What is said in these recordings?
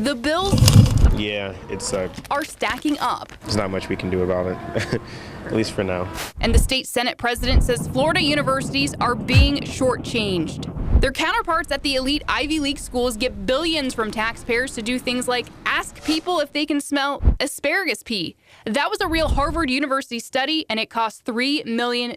The bills, yeah, are stacking up. there's not much we can do about it, at least for now. And the state Senate president says Florida universities are being shortchanged. Their counterparts at the elite Ivy League schools get billions from taxpayers to do things like ask people if they can smell asparagus pea. That was a real Harvard University study, and it cost $3 million.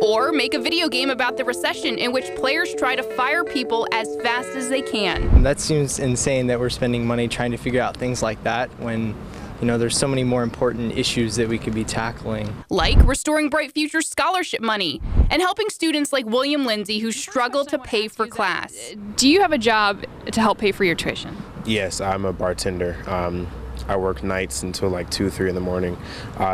Or make a video game about the recession in which players try to fire people as fast as they can. That seems insane that we're spending money trying to figure out things like that when, you know, there's so many more important issues that we could be tackling. Like restoring Bright Future scholarship money and helping students like William Lindsay who struggle to pay for class. Do you have a job to help pay for your tuition? Yes, I'm a bartender. I work nights until like 2, 3 in the morning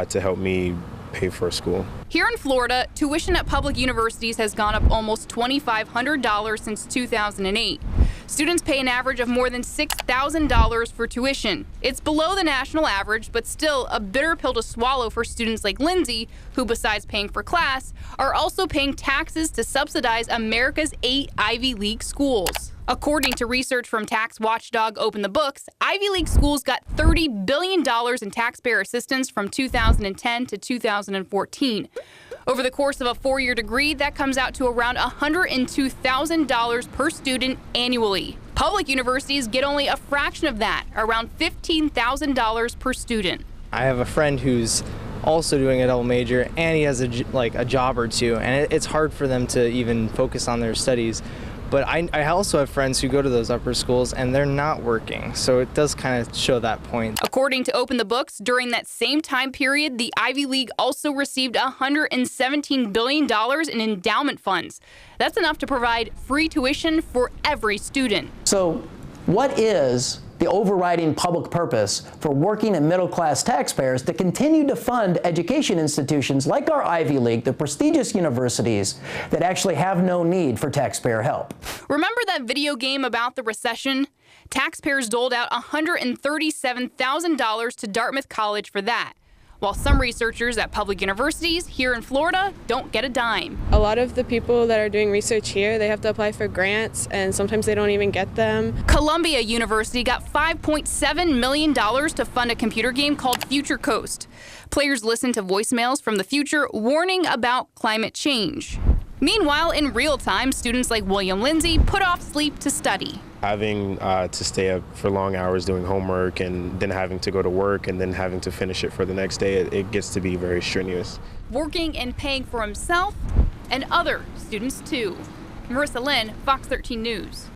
to help me pay for school. Here in Florida, tuition at public universities has gone up almost $2,500 since 2008. Students pay an average of more than $6,000 for tuition. It's below the national average, but still a bitter pill to swallow for students like Lindsay, who besides paying for class, are also paying taxes to subsidize America's 8 Ivy League schools. According to research from tax watchdog Open the Books, Ivy League schools got $30 billion in taxpayer assistance from 2010 to 2014. Over the course of a 4-year degree, that comes out to around $102,000 per student annually. Public universities get only a fraction of that, around $15,000 per student. I have a friend who's also doing a double major, and he has a job or two, and it's hard for them to even focus on their studies. But I also have friends who go to those upper schools and they're not working, so it does kind of show that point. According to Open the Books, during that same time period, the Ivy League also received $117 billion in endowment funds. That's enough to provide free tuition for every student. So what is the overriding public purpose for working and middle-class taxpayers to continue to fund education institutions like our Ivy League, the prestigious universities that actually have no need for taxpayer help? Remember that video game about the recession? Taxpayers doled out $137,000 to Dartmouth College for that, while some researchers at public universities here in Florida don't get a dime. A lot of the people that are doing research here, they have to apply for grants, and sometimes they don't even get them. Columbia University got $5.7 million to fund a computer game called Future Coast. Players listen to voicemails from the future warning about climate change. Meanwhile, in real time, students like William Lindsay put off sleep to study. Having to stay up for long hours doing homework and then having to go to work and then having to finish it for the next day, it gets to be very strenuous. Working and paying for himself and other students too. Marissa Lynn, Fox 13 News.